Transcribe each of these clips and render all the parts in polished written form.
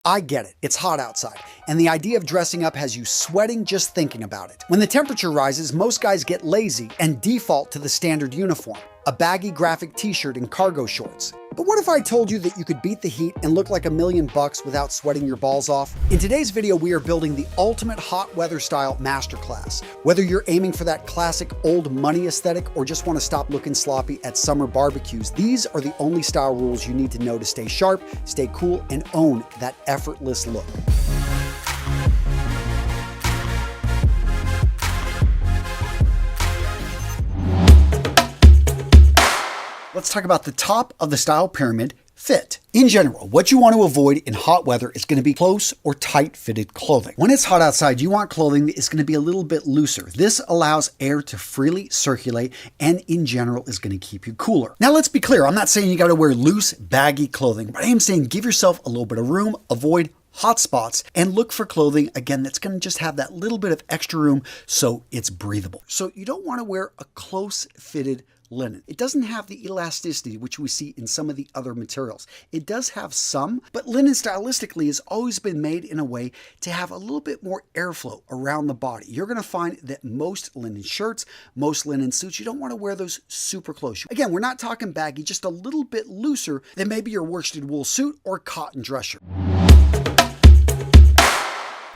I get it, it's hot outside, and the idea of dressing up has you sweating just thinking about it. When the temperature rises, most guys get lazy and default to the standard uniform, a baggy graphic t-shirt and cargo shorts. But what if I told you that you could beat the heat and look like $1,000,000 without sweating your balls off? In today's video, we are building the ultimate hot weather style masterclass. Whether you're aiming for that classic old money aesthetic or just want to stop looking sloppy at summer barbecues, these are the only style rules you need to know to stay sharp, stay cool, and own that effortless look. Let's talk about the top of the style pyramid, fit. In general, what you want to avoid in hot weather is going to be close or tight fitted clothing. When it's hot outside, you want clothing that is going to be a little bit looser. This allows air to freely circulate and in general is going to keep you cooler. Now let's be clear, I'm not saying you got to wear loose, baggy clothing, but I am saying give yourself a little bit of room, avoid hot spots, and look for clothing, again, that's going to just have that little bit of extra room so it's breathable. So you don't want to wear a close fitted linen. It doesn't have the elasticity which we see in some of the other materials. It does have some, but linen stylistically has always been made in a way to have a little bit more airflow around the body. You're going to find that most linen shirts, most linen suits, you don't want to wear those super close. Again, we're not talking baggy, just a little bit looser than maybe your worsted wool suit or cotton dress shirt.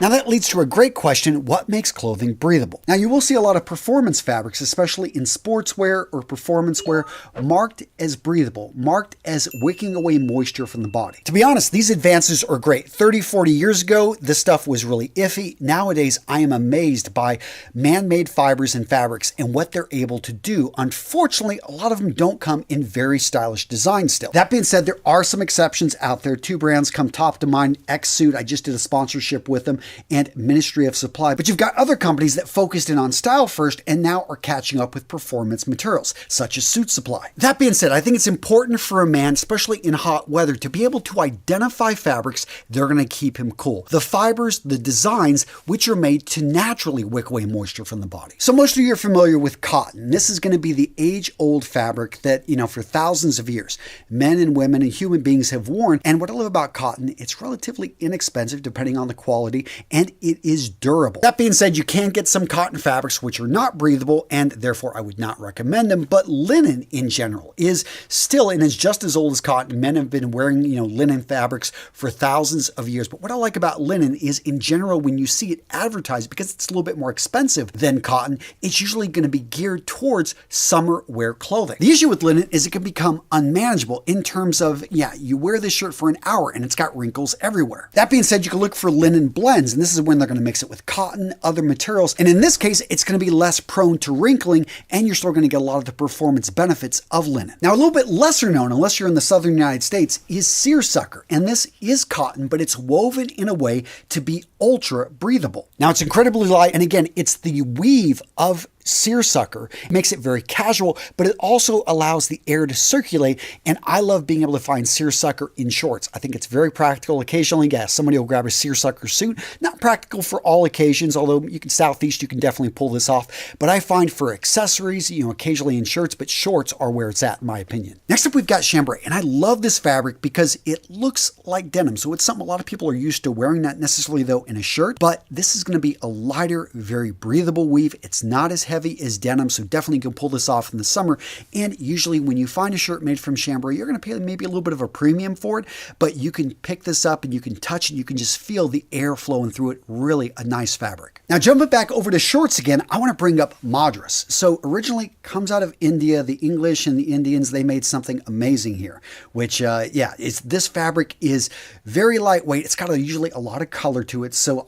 Now that leads to a great question, what makes clothing breathable? Now you will see a lot of performance fabrics, especially in sportswear or performance wear, marked as breathable, marked as wicking away moisture from the body. To be honest, these advances are great. 30, 40 years ago, this stuff was really iffy. Nowadays, I am amazed by man-made fibers and fabrics and what they're able to do. Unfortunately, a lot of them don't come in very stylish designs still. That being said, there are some exceptions out there. Two brands come top to mind, X-Suit, I just did a sponsorship with them, and Ministry of Supply. But you've got other companies that focused in on style first and now are catching up with performance materials, such as Suit Supply. That being said, I think it's important for a man, especially in hot weather, to be able to identify fabrics that are going to keep him cool. The fibers, the designs, which are made to naturally wick away moisture from the body. So most of you are familiar with cotton. This is going to be the age-old fabric that, for thousands of years, men and women and human beings have worn. And what I love about cotton, it's relatively inexpensive depending on the quality, and it is durable. That being said, you can get some cotton fabrics which are not breathable, and therefore I would not recommend them, but linen in general is still, and is just as old as cotton. Men have been wearing, linen fabrics for thousands of years. But what I like about linen is, in general, when you see it advertised, because it's a little bit more expensive than cotton, it's usually going to be geared towards summer wear clothing. The issue with linen is it can become unmanageable in terms of, you wear this shirt for an hour and it's got wrinkles everywhere. That being said, you can look for linen blends, and this is when they're going to mix it with cotton, other materials, and in this case, it's going to be less prone to wrinkling, and you're still going to get a lot of the performance benefits of linen. Now, a little bit lesser known, unless you're in the southern United States, is seersucker, and this is cotton, but it's woven in a way to be ultra breathable. Now, it's incredibly light, and again, it's the weave of seersucker. It makes it very casual, but it also allows the air to circulate, and I love being able to find seersucker in shorts. I think it's very practical. Occasionally, somebody will grab a seersucker suit. Not practical for all occasions, although you can Southeast, you can definitely pull this off, but I find for accessories, occasionally in shirts, but shorts are where it's at, in my opinion. Next up, we've got chambray, and I love this fabric because it looks like denim, so it's something a lot of people are used to wearing, not necessarily though in a shirt, but this is going to be a lighter, very breathable weave. It's not as heavy as denim, so definitely you can pull this off in the summer. And usually when you find a shirt made from chambray, you're going to pay maybe a little bit of a premium for it, but you can pick this up and you can touch it. You can just feel the air flowing through it. Really a nice fabric. Now, jumping back over to shorts again, I want to bring up Madras. So originally comes out of India. The English and the Indians, they made something amazing here, which, this fabric is very lightweight. It's got usually a lot of color to it. So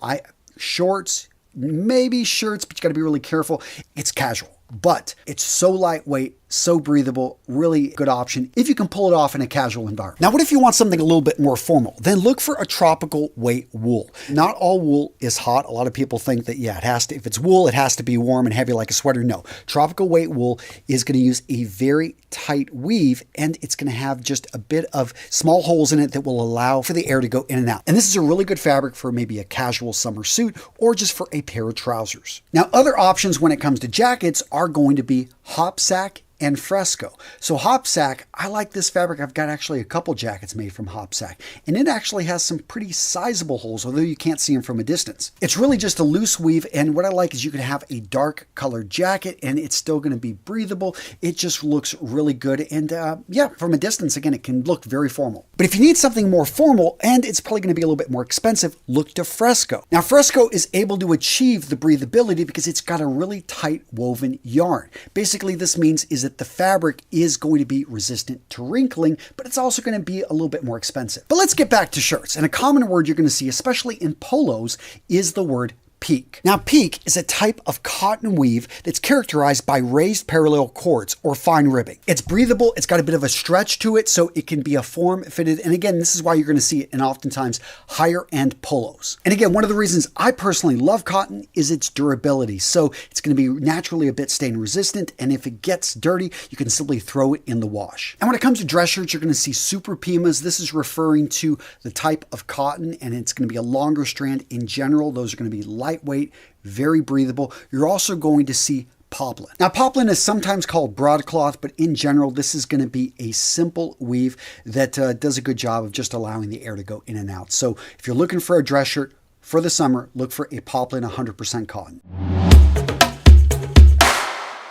shorts, maybe shirts, but you got to be really careful. It's casual, but it's so lightweight, so breathable, really good option if you can pull it off in a casual environment. Now, what if you want something a little bit more formal? Then look for a tropical weight wool. Not all wool is hot. A lot of people think that, it has to, if it's wool, it has to be warm and heavy like a sweater. No, tropical weight wool is going to use a very tight weave, and it's going to have just a bit of small holes in it that will allow for the air to go in and out. And this is a really good fabric for maybe a casual summer suit or just for a pair of trousers. Now, other options when it comes to jackets are going to be hop sack and Fresco. So Hopsack, I like this fabric. I've got actually a couple jackets made from Hopsack, and it actually has some pretty sizable holes, although you can't see them from a distance. It's really just a loose weave, and what I like is you can have a dark colored jacket and it's still going to be breathable. It just looks really good, and yeah, from a distance, again, it can look very formal. But if you need something more formal, and it's probably going to be a little bit more expensive, look to Fresco. Now, Fresco is able to achieve the breathability because it's got a really tight woven yarn. Basically, this means is that the fabric is going to be resistant to wrinkling, but it's also going to be a little bit more expensive. But let's get back to shirts. And a common word you're going to see, especially in polos, is the word peak. Now, peak is a type of cotton weave that's characterized by raised parallel cords or fine ribbing. It's breathable, it's got a bit of a stretch to it, so it can be a form-fitted, and again, this is why you're going to see it in oftentimes higher-end polos. And again, one of the reasons I personally love cotton is its durability, so it's going to be naturally a bit stain resistant, and if it gets dirty, you can simply throw it in the wash. And when it comes to dress shirts, you're going to see super Pumas. This is referring to the type of cotton, and it's going to be a longer strand in general. Those are going to be lightweight, very breathable. You're also going to see poplin. Now, poplin is sometimes called broadcloth, but in general, this is going to be a simple weave that does a good job of just allowing the air to go in and out. So if you're looking for a dress shirt for the summer, look for a poplin 100% cotton.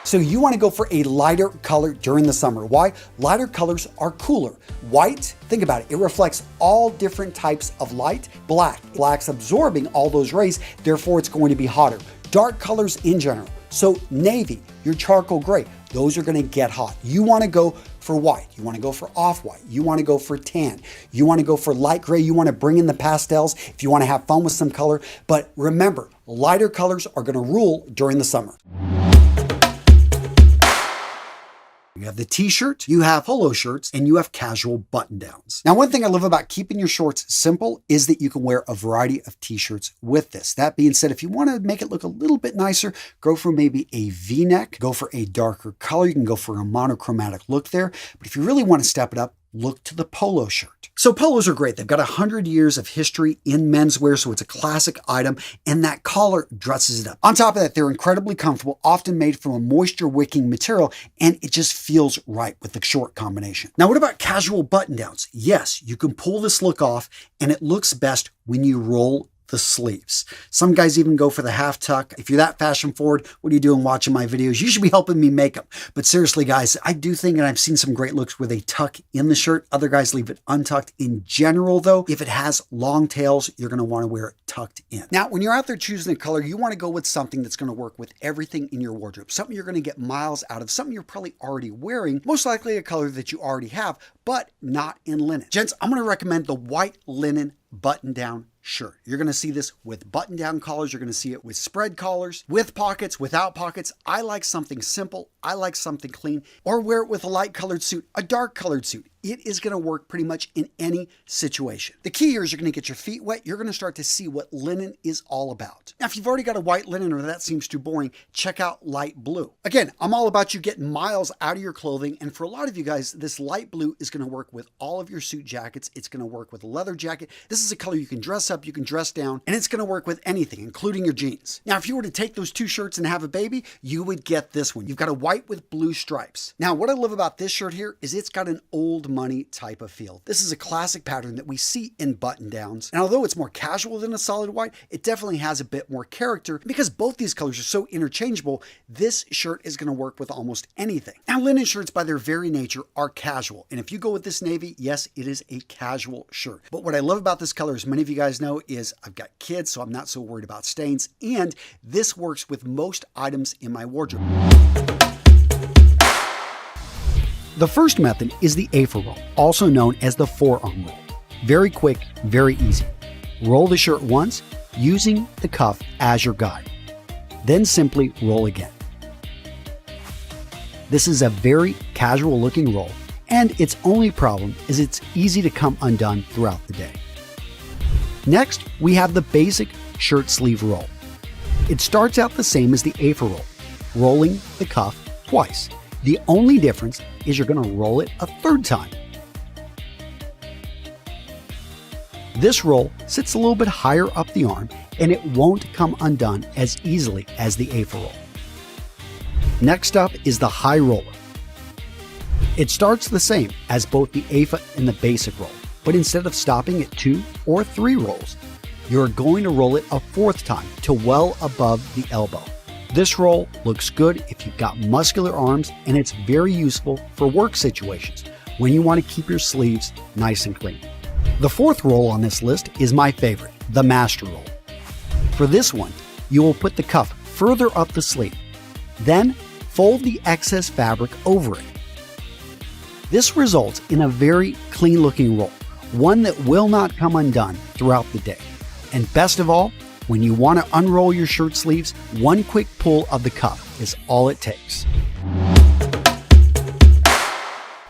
So you want to go for a lighter color during the summer. Why? Lighter colors are cooler. White, think about it, it reflects all different types of light. Black's absorbing all those rays, therefore it's going to be hotter. Dark colors in general. So navy, your charcoal gray, those are going to get hot. You want to go for white. You want to go for off-white. You want to go for tan. You want to go for light gray. You want to bring in the pastels if you want to have fun with some color. But remember, lighter colors are going to rule during the summer. You have the t-shirt, you have polo shirts, and you have casual button-downs. Now, one thing I love about keeping your shorts simple is that you can wear a variety of t-shirts with this. That being said, if you want to make it look a little bit nicer, go for maybe a V-neck, go for a darker color. You can go for a monochromatic look there. But if you really want to step it up, look to the polo shirt. So polos are great. They've got 100 years of history in menswear, so it's a classic item, and that collar dresses it up. On top of that, they're incredibly comfortable, often made from a moisture-wicking material, and it just feels right with the short combination. Now, what about casual button-downs? Yes, you can pull this look off, and it looks best when you roll the sleeves. Some guys even go for the half tuck. If you're that fashion forward, what are you doing watching my videos? You should be helping me make them. But seriously, guys, I do think, and I've seen some great looks where they tuck in the shirt. Other guys leave it untucked. In general, though, if it has long tails, you're going to want to wear it tucked in. Now, when you're out there choosing a color, you want to go with something that's going to work with everything in your wardrobe. Something you're going to get miles out of, something you're probably already wearing, most likely a color that you already have, but not in linen. Gents, I'm going to recommend the white linen button-down shirt. You're going to see this with button-down collars. You're going to see it with spread collars, with pockets, without pockets. I like something simple. I like something clean. Or wear it with a light colored suit, a dark colored suit. It is going to work pretty much in any situation. The key here is you're going to get your feet wet. You're going to start to see what linen is all about. Now, if you've already got a white linen or that seems too boring, check out light blue. Again, I'm all about you getting miles out of your clothing. And for a lot of you guys, this light blue is going to work with all of your suit jackets. It's going to work with a leather jacket. This is a color you can dress up, you can dress down, and it's going to work with anything, including your jeans. Now, if you were to take those two shirts and have a baby, you would get this one. You've got a white with blue stripes. Now, what I love about this shirt here is it's got an old money type of feel. This is a classic pattern that we see in button downs. And although it's more casual than a solid white, it definitely has a bit more character. Because both these colors are so interchangeable, this shirt is going to work with almost anything. Now, linen shirts by their very nature are casual. And if you go with this navy, yes, it is a casual shirt. But what I love about this color, as many of you guys know, is I've got kids, so I'm not so worried about stains. And this works with most items in my wardrobe. The first method is the AFA roll, also known as the forearm roll. Very quick, very easy. Roll the shirt once, using the cuff as your guide. Then simply roll again. This is a very casual looking roll, and its only problem is it's easy to come undone throughout the day. Next, we have the basic shirt sleeve roll. It starts out the same as the AFA roll, rolling the cuff twice. The only difference is you're going to roll it a third time. This roll sits a little bit higher up the arm, and it won't come undone as easily as the AFA roll. Next up is the high roller. It starts the same as both the AFA and the basic roll, but instead of stopping at 2 or 3 rolls, you're going to roll it a 4th time to well above the elbow. This roll looks good if you've got muscular arms, and it's very useful for work situations when you want to keep your sleeves nice and clean. The 4th roll on this list is my favorite, the master roll. For this one, you will put the cuff further up the sleeve, then fold the excess fabric over it. This results in a very clean looking roll, one that will not come undone throughout the day. And best of all, when you want to unroll your shirt sleeves, one quick pull of the cuff is all it takes.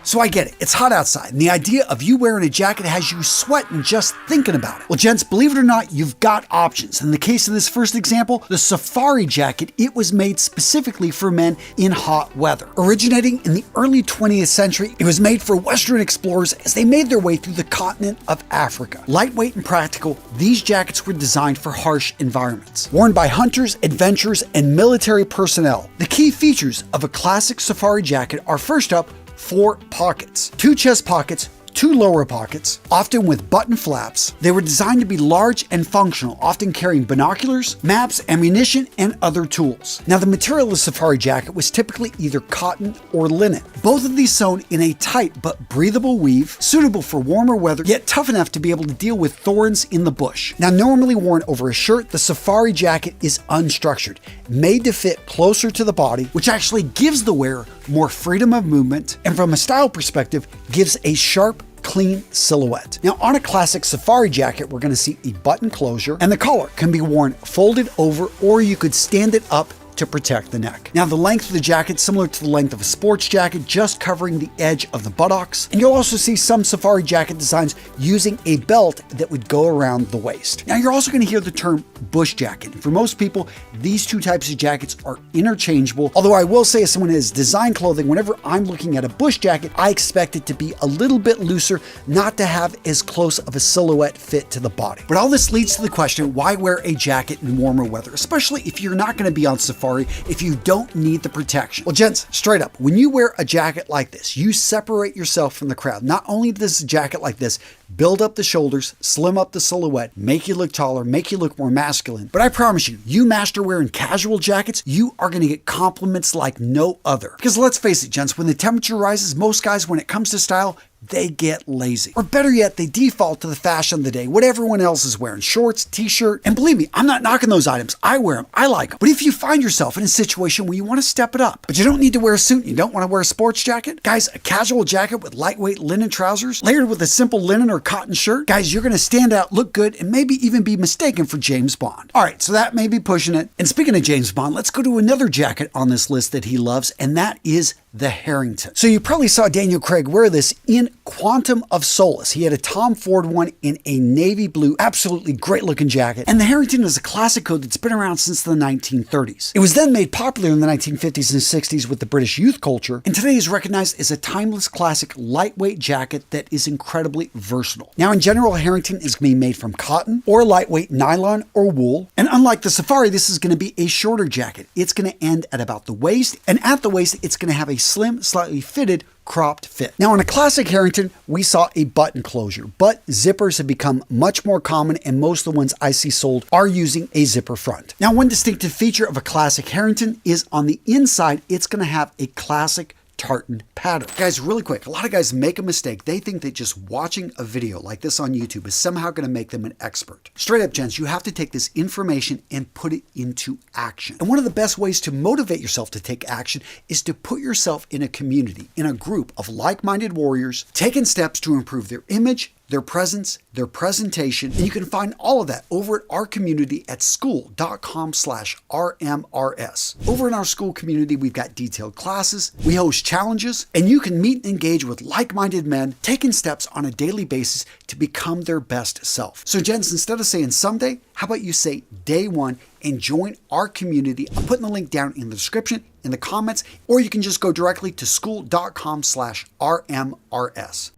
So I get it, it's hot outside, and the idea of you wearing a jacket has you sweating just thinking about it. Well, gents, believe it or not, you've got options. In the case of this first example, the safari jacket, it was made specifically for men in hot weather. Originating in the early 20th century, it was made for Western explorers as they made their way through the continent of Africa. Lightweight and practical, these jackets were designed for harsh environments. Worn by hunters, adventurers, and military personnel. The key features of a classic safari jacket are, first up, 4 pockets, 2 chest pockets, 2 lower pockets, often with button flaps. They were designed to be large and functional, often carrying binoculars, maps, ammunition, and other tools. Now, the material of the safari jacket was typically either cotton or linen. Both of these sewn in a tight but breathable weave, suitable for warmer weather, yet tough enough to be able to deal with thorns in the bush. Now, normally worn over a shirt, the safari jacket is unstructured, made to fit closer to the body, which actually gives the wearer more freedom of movement, and from a style perspective, gives a sharp, clean silhouette. Now, on a classic safari jacket, we're going to see a button closure, and the collar can be worn folded over, or you could stand it up to protect the neck. Now, the length of the jacket similar to the length of a sports jacket, just covering the edge of the buttocks. And you'll also see some safari jacket designs using a belt that would go around the waist. Now, you're also going to hear the term bush jacket. And for most people, these two types of jackets are interchangeable. Although I will say, as someone who has design clothing, whenever I'm looking at a bush jacket, I expect it to be a little bit looser, not to have as close of a silhouette fit to the body. But all this leads to the question, why wear a jacket in warmer weather, especially if you're not going to be on safari, if you don't need the protection? Well, gents, straight up, when you wear a jacket like this, you separate yourself from the crowd. Not only does a jacket like this build up the shoulders, slim up the silhouette, make you look taller, make you look more masculine, but I promise you, you master wearing casual jackets, you are going to get compliments like no other. Because let's face it, gents, when the temperature rises, most guys, when it comes to style, they get lazy. Or better yet, they default to the fashion of the day, what everyone else is wearing, shorts, t-shirt. And believe me, I'm not knocking those items. I wear them. I like them. But if you find yourself in a situation where you want to step it up, but you don't need to wear a suit and you don't want to wear a sports jacket, guys, a casual jacket with lightweight linen trousers, layered with a simple linen or cotton shirt, guys, you're going to stand out, look good, and maybe even be mistaken for James Bond. All right, so that may be pushing it. And speaking of James Bond, let's go to another jacket on this list that he loves, and that is the Harrington. So you probably saw Daniel Craig wear this in Quantum of Solace. He had a Tom Ford one in a navy blue, absolutely great looking jacket. And the Harrington is a classic coat that's been around since the 1930s. It was then made popular in the 1950s and 60s with the British youth culture, and today is recognized as a timeless classic lightweight jacket that is incredibly versatile. Now, in general, Harrington is going to be made from cotton or lightweight nylon or wool. And unlike the Safari, this is going to be a shorter jacket. It's going to end at about the waist, and at the waist, it's going to have a slim, slightly fitted cropped fit. Now, on a classic Harrington, we saw a button closure, but zippers have become much more common, and most of the ones I see sold are using a zipper front. Now, one distinctive feature of a classic Harrington is on the inside, it's going to have a classic tartan pattern. Guys, really quick, a lot of guys make a mistake. They think that just watching a video like this on YouTube is somehow going to make them an expert. Straight up, gents, you have to take this information and put it into action. And one of the best ways to motivate yourself to take action is to put yourself in a community, in a group of like-minded warriors, taking steps to improve their image, their presence, their presentation, and you can find all of that over at our community at school.com/RMRS. Over in our school community, we've got detailed classes, we host challenges, and you can meet and engage with like-minded men taking steps on a daily basis to become their best self. So, gents, instead of saying someday, how about you say day one and join our community? I'm putting the link down in the description, in the comments, or you can just go directly to school.com/RMRS.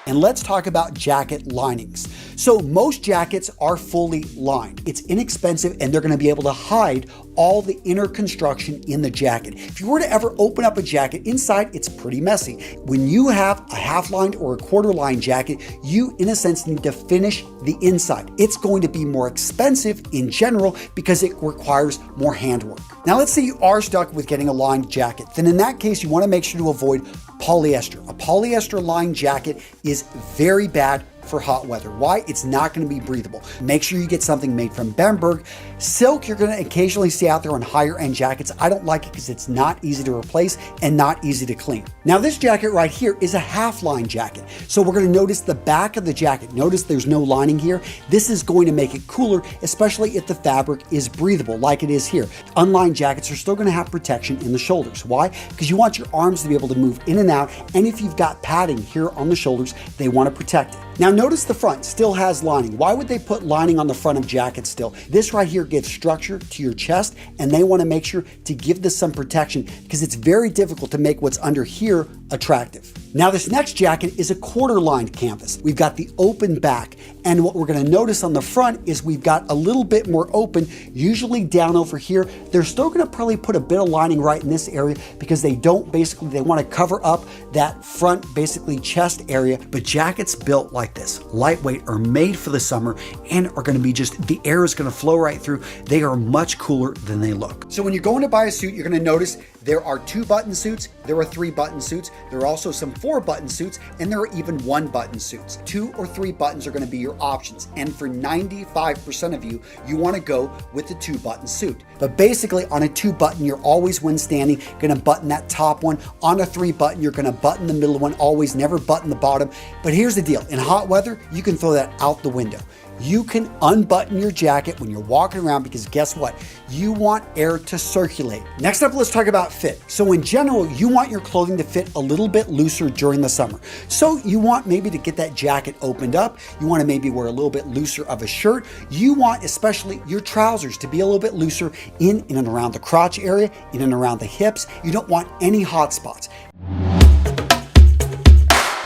And let's talk about jacket linings. So most jackets are fully lined. It's inexpensive, and they're going to be able to hide all the inner construction in the jacket. If you were to ever open up a jacket inside, it's pretty messy. When you have a half-lined or a quarter-lined jacket, you, in a sense, need to finish the inside. It's going to be more expensive in general because it requires more handwork. Now, let's say you are stuck with getting a lined jacket. Then in that case, you want to make sure to avoid polyester. A polyester lined jacket is very bad for hot weather. Why? It's not going to be breathable. Make sure you get something made from Wittenberg. Silk, you're going to occasionally see out there on higher end jackets. I don't like it because it's not easy to replace and not easy to clean. Now, this jacket right here is a half line jacket. So we're going to notice the back of the jacket. Notice there's no lining here. This is going to make it cooler, especially if the fabric is breathable like it is here. Unlined jackets are still going to have protection in the shoulders. Why? Because you want your arms to be able to move in and out. And if you've got padding here on the shoulders, they want to protect it. Now notice the front still has lining. Why would they put lining on the front of jackets still? This right here gives structure to your chest, and they want to make sure to give this some protection because it's very difficult to make what's under here attractive. Now this next jacket is a quarter lined canvas. We've got the open back, and what we're going to notice on the front is we've got a little bit more open, usually down over here. They're still going to probably put a bit of lining right in this area because they want to cover up that front basically chest area. But jackets built like this, lightweight, are made for the summer and are going to be the air is going to flow right through. They are much cooler than they look. So when you're going to buy a suit, you're going to notice there are 2-button suits, there are 3-button suits, there are also some 4-button suits, and there are even 1-button suits. 2 or 3 buttons are going to be your options. And for 95% of you, you want to go with the 2-button suit. But basically on a 2-button, you're always, when standing, going to button that top one. On a 3-button, you're going to button the middle one, always, never button the bottom. But here's the deal. In hot weather, you can throw that out the window. You can unbutton your jacket when you're walking around because guess what? You want air to circulate. Next up, let's talk about fit. So in general, you want your clothing to fit a little bit looser during the summer. So you want maybe to get that jacket opened up. You want to maybe wear a little bit looser of a shirt. You want especially your trousers to be a little bit looser in and around the crotch area, in and around the hips. You don't want any hot spots.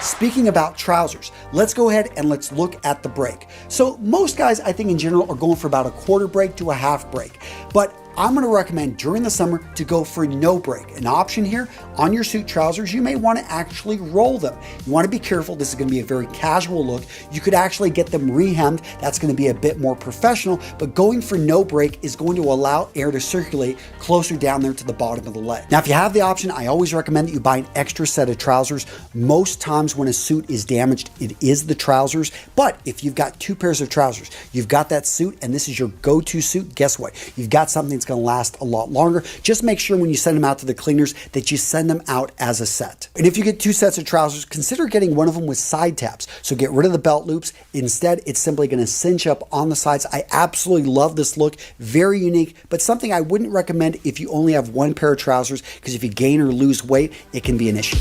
Speaking about trousers, let's go ahead and let's look at the break. So most guys, I think in general, are going for about a quarter break to a half break, but I'm going to recommend during the summer to go for no break. An option here on your suit trousers, you may want to actually roll them. You want to be careful. This is going to be a very casual look. You could actually get them re-hemmed. That's going to be a bit more professional, but going for no break is going to allow air to circulate closer down there to the bottom of the leg. Now, if you have the option, I always recommend that you buy an extra set of trousers. Most times when a suit is damaged, it is the trousers. But if you've got 2 pairs of trousers, you've got that suit and this is your go-to suit, guess what? You've got something that's going to last a lot longer. Just make sure when you send them out to the cleaners that you send them out as a set. And if you get 2 sets of trousers, consider getting one of them with side tabs. So get rid of the belt loops. Instead, it's simply going to cinch up on the sides. I absolutely love this look. Very unique, but something I wouldn't recommend if you only have 1 pair of trousers, because if you gain or lose weight, it can be an issue.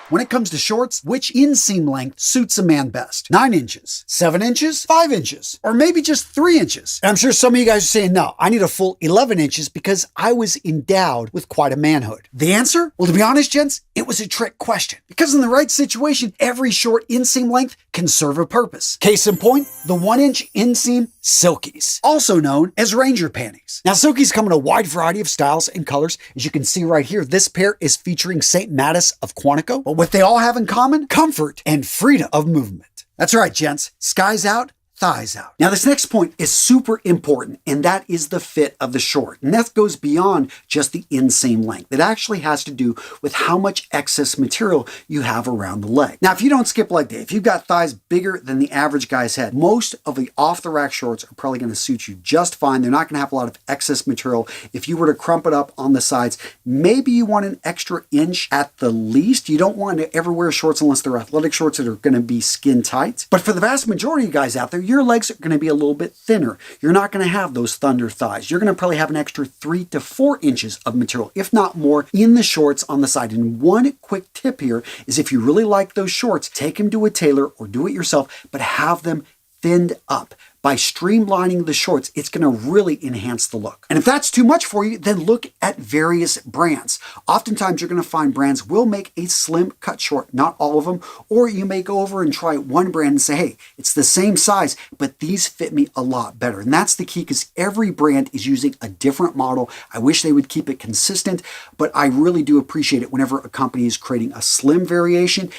When it comes to shorts, which inseam length suits a man best? 9 inches, 7 inches, 5 inches, or maybe just 3 inches? And I'm sure some of you guys are saying, no, I need a full 11 inches because I was endowed with quite a manhood. The answer? Well, to be honest, gents, it was a trick question. Because in the right situation, every short inseam length can serve a purpose. Case in point, the 1-inch inseam silkies, also known as Ranger panties. Now, silkies come in a wide variety of styles and colors. As you can see right here, this pair is featuring St. Mattis of Quantico. But what they all have in common? Comfort and freedom of movement. That's right, gents. Skies out, thighs out. Now, this next point is super important, and that is the fit of the short. And that goes beyond just the inseam length. It actually has to do with how much excess material you have around the leg. Now, if you don't skip leg day, if you've got thighs bigger than the average guy's head, most of the off-the-rack shorts are probably going to suit you just fine. They're not going to have a lot of excess material. If you were to crump it up on the sides, maybe you want an extra inch at the least. You don't want to ever wear shorts unless they're athletic shorts that are going to be skin tight. But for the vast majority of guys out there, your legs are going to be a little bit thinner. You're not going to have those thunder thighs. You're going to probably have an extra 3 to 4 inches of material, if not more, in the shorts on the side. And one quick tip here is if you really like those shorts, take them to a tailor or do it yourself, but have them thinned up. By streamlining the shorts, it's going to really enhance the look. And if that's too much for you, then look at various brands. Oftentimes, you're going to find brands will make a slim cut short, not all of them, or you may go over and try one brand and say, hey, it's the same size, but these fit me a lot better. And that's the key, because every brand is using a different model. I wish they would keep it consistent, but I really do appreciate it whenever a company is creating a slim variation.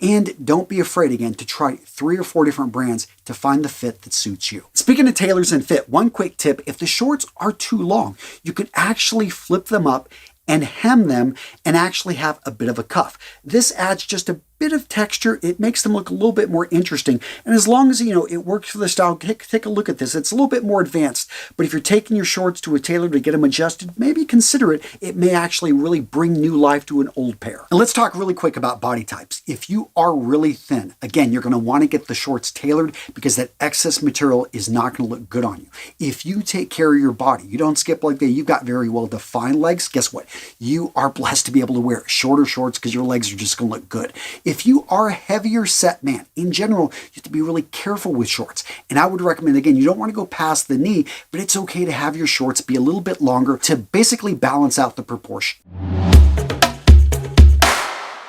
And don't be afraid, again, to try 3 or 4 different brands to find the fit that suits you. Speaking of tailors and fit, one quick tip: if the shorts are too long, you can actually flip them up and hem them and actually have a bit of a cuff. This adds just a bit of texture. It makes them look a little bit more interesting. And as long as, it works for the style, take a look at this. It's a little bit more advanced, but if you're taking your shorts to a tailor to get them adjusted, maybe consider it. It may actually really bring new life to an old pair. And let's talk really quick about body types. If you are really thin, again, you're going to want to get the shorts tailored, because that excess material is not going to look good on you. If you take care of your body, you don't skip like that, you've got very well defined legs, guess what? You are blessed to be able to wear shorter shorts because your legs are just going to look good. If you are a heavier set man, in general, you have to be really careful with shorts. And I would recommend, again, you don't want to go past the knee, but it's okay to have your shorts be a little bit longer to basically balance out the proportion.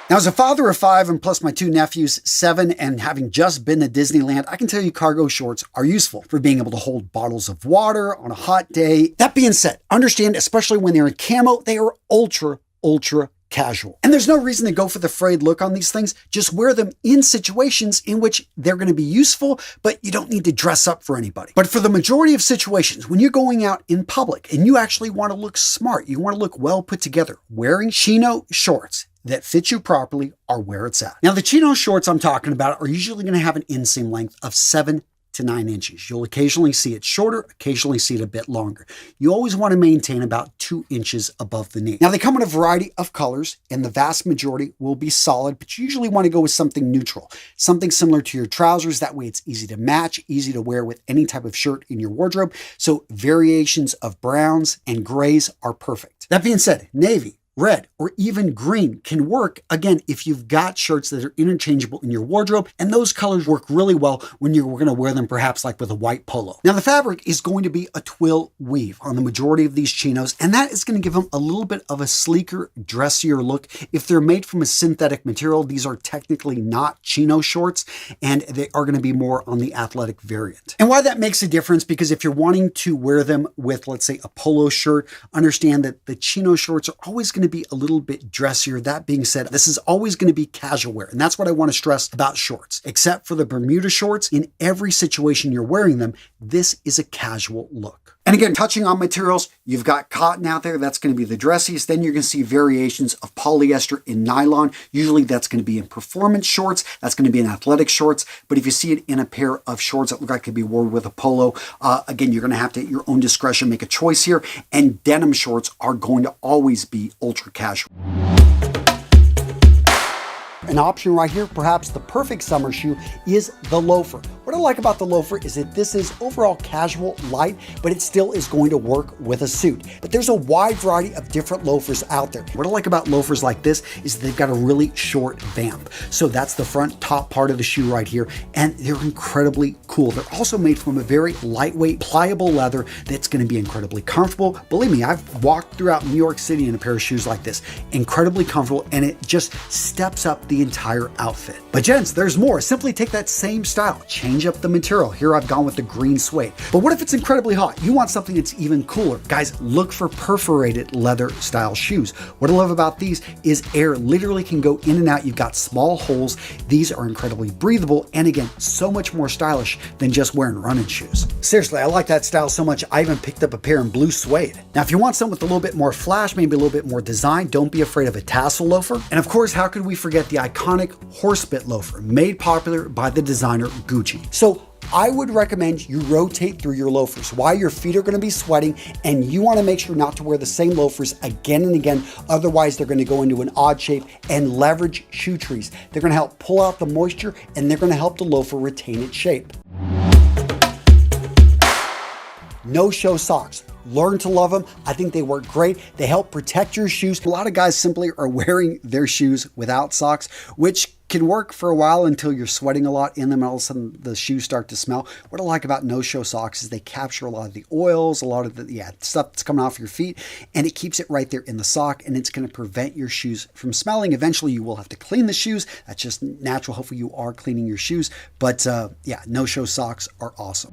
Now, as a father of 5 and plus my 2 nephews, 7, and having just been to Disneyland, I can tell you cargo shorts are useful for being able to hold bottles of water on a hot day. That being said, understand, especially when they're in camo, they are ultra casual. And there's no reason to go for the frayed look on these things. Just wear them in situations in which they're going to be useful, but you don't need to dress up for anybody. But for the majority of situations, when you're going out in public and you actually want to look smart, you want to look well put together, wearing chino shorts that fit you properly are where it's at. Now, the chino shorts I'm talking about are usually going to have an inseam length of 7 to 9 inches. You'll occasionally see it shorter, occasionally see it a bit longer. You always want to maintain about 2 inches above the knee. Now, they come in a variety of colors, and the vast majority will be solid, but you usually want to go with something neutral, something similar to your trousers. That way it's easy to match, easy to wear with any type of shirt in your wardrobe. So variations of browns and grays are perfect. That being said, navy, red, or even green can work, again, if you've got shirts that are interchangeable in your wardrobe, and those colors work really well when you're going to wear them perhaps like with a white polo. Now, the fabric is going to be a twill weave on the majority of these chinos, and that is going to give them a little bit of a sleeker, dressier look. If they're made from a synthetic material, these are technically not chino shorts, and they are going to be more on the athletic variant. And why that makes a difference, because if you're wanting to wear them with, let's say, a polo shirt, understand that the chino shorts are always going to be a little bit dressier. That being said, this is always going to be casual wear. And that's what I want to stress about shorts. Except for the Bermuda shorts, in every situation you're wearing them, this is a casual look. And again, touching on materials, you've got cotton out there. That's going to be the dressiest. Then you're going to see variations of polyester in nylon. Usually that's going to be in performance shorts. That's going to be in athletic shorts. But if you see it in a pair of shorts that look like could be worn with a polo, again, you're going to have to, at your own discretion, make a choice here. And denim shorts are going to always be ultra casual. An option right here, perhaps the perfect summer shoe, is the loafer. What I like about the loafer is that this is overall casual, light, but it still is going to work with a suit. But there's a wide variety of different loafers out there. What I like about loafers like this is they've got a really short vamp. So that's the front top part of the shoe right here, and they're incredibly cool. They're also made from a very lightweight, pliable leather that's going to be incredibly comfortable. Believe me, I've walked throughout New York City in a pair of shoes like this. Incredibly comfortable, and it just steps up the entire outfit. But gents, there's more. Simply take that same style, change up the material. Here I've gone with the green suede. But what if it's incredibly hot? You want something that's even cooler. Guys, look for perforated leather style shoes. What I love about these is air literally can go in and out. You've got small holes. These are incredibly breathable, and again, so much more stylish than just wearing running shoes. Seriously, I like that style so much, I even picked up a pair in blue suede. Now, if you want something with a little bit more flash, maybe a little bit more design, don't be afraid of a tassel loafer. And of course, how could we forget the iconic horsebit loafer, made popular by the designer Gucci. So I would recommend you rotate through your loafers. Why? Your feet are going to be sweating, and you want to make sure not to wear the same loafers again and again. Otherwise, they're going to go into an odd shape and leverage shoe trees. They're going to help pull out the moisture, and they're going to help the loafer retain its shape. No-show socks. Learn to love them. I think they work great. They help protect your shoes. A lot of guys simply are wearing their shoes without socks, which can work for a while until you're sweating a lot in them and all of a sudden the shoes start to smell. What I like about no-show socks is they capture a lot of the oils, a lot of the stuff that's coming off your feet, and it keeps it right there in the sock, and it's going to prevent your shoes from smelling. Eventually you will have to clean the shoes. That's just natural. Hopefully you are cleaning your shoes. But no-show socks are awesome.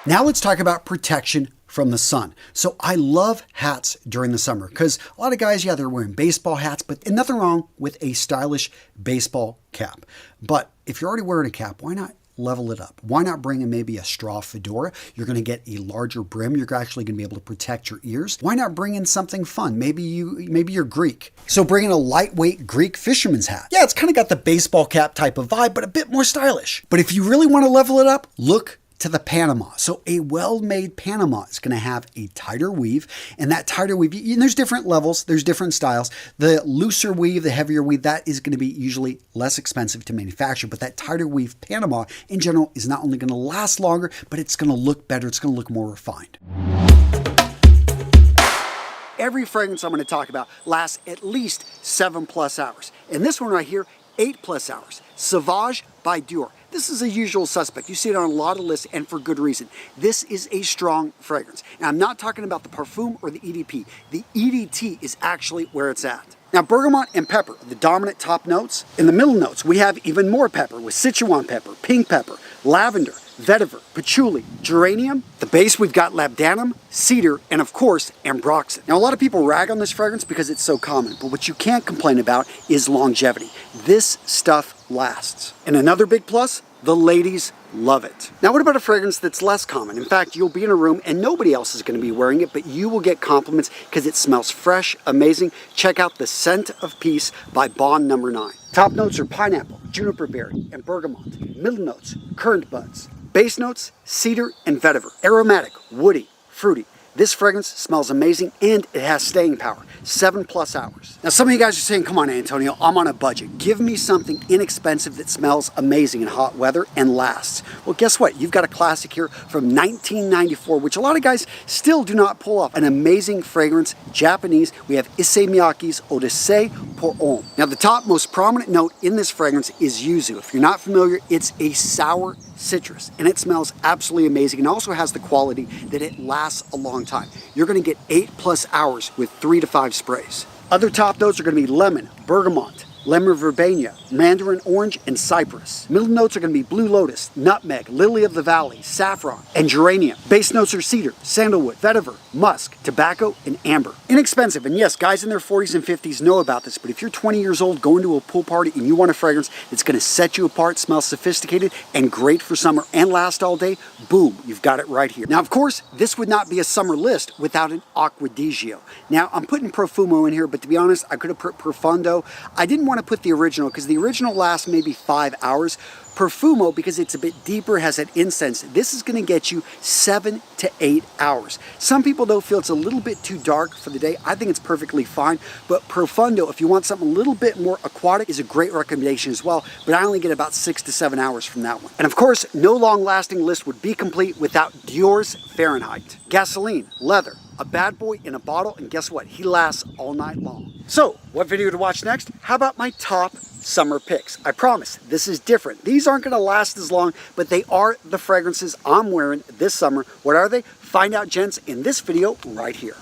Now let's talk about protection from the sun. So I love hats during the summer because a lot of guys, they're wearing baseball hats, but nothing wrong with a stylish baseball cap. But if you're already wearing a cap, why not level it up? Why not bring in maybe a straw fedora? You're going to get a larger brim. You're actually going to be able to protect your ears. Why not bring in something fun? Maybe you're Greek. So bring in a lightweight Greek fisherman's hat. Yeah, it's kind of got the baseball cap type of vibe, but a bit more stylish. But if you really want to level it up, look to the Panama. So a well-made Panama is going to have a tighter weave, and that tighter weave, and there's different levels, there's different styles. The looser weave, the heavier weave, that is going to be usually less expensive to manufacture, but that tighter weave Panama in general is not only going to last longer, but it's going to look better, it's going to look more refined. Every fragrance I'm going to talk about lasts at least 7+ hours. And this one right here, 8+ hours. Sauvage by Dior. This is a usual suspect. You see it on a lot of lists, and for good reason. This is a strong fragrance. And I'm not talking about the parfum or the EDP. The EDT is actually where it's at. Now, bergamot and pepper are the dominant top notes. In the middle notes, we have even more pepper with Sichuan pepper, pink pepper, lavender, vetiver, patchouli, geranium. The base, we've got labdanum, cedar, and of course, ambroxan. Now, a lot of people rag on this fragrance because it's so common, but what you can't complain about is longevity. This stuff lasts. And another big plus, the ladies love it. Now, what about a fragrance that's less common? In fact, you'll be in a room and nobody else is going to be wearing it, but you will get compliments because it smells fresh, amazing. Check out the Scent of Peace by Bond No. 9. Top notes are pineapple, juniper berry, and bergamot. Middle notes, currant buds. Base notes, cedar and vetiver. Aromatic, woody, fruity. This fragrance smells amazing and it has staying power, 7+ hours. Now, some of you guys are saying, come on, Antonio, I'm on a budget. Give me something inexpensive that smells amazing in hot weather and lasts. Well, guess what? You've got a classic here from 1994, which a lot of guys still do not pull off. An amazing fragrance, Japanese. We have Issey Miyake's Odyssey pour Homme. Now, the top most prominent note in this fragrance is yuzu. If you're not familiar, it's a sour citrus, and it smells absolutely amazing, and also has the quality that it lasts a long time. You're going to get 8+ hours with 3 to 5 sprays. Other top notes are going to be lemon, bergamot, lemon verbena, mandarin orange, and cypress. Middle notes are going to be blue lotus, nutmeg, lily of the valley, saffron, and geranium. Base notes are cedar, sandalwood, vetiver, musk, tobacco, and amber. Inexpensive, and yes, guys in their 40s and 50s know about this, but if you're 20 years old going to a pool party and you want a fragrance that's going to set you apart, smell sophisticated, and great for summer and last all day, boom, you've got it right here. Now, of course, this would not be a summer list without an Acqua di Gio. Now, I'm putting Profumo in here, but to be honest, I could have put Profondo. I didn't want to put the original because the original lasts maybe 5 hours. Profumo, because it's a bit deeper, has that incense. This is going to get you 7 to 8 hours. Some people, though, feel it's a little bit too dark for the day. I think it's perfectly fine. But Profundo, if you want something a little bit more aquatic, is a great recommendation as well. But I only get about 6 to 7 hours from that one. And of course, no long-lasting list would be complete without Dior's Fahrenheit. Gasoline, leather, a bad boy in a bottle, and guess what? He lasts all night long. So, what video to watch next? How about my top summer picks? I promise, this is different. These aren't gonna last as long, but they are the fragrances I'm wearing this summer. What are they? Find out, gents, in this video right here.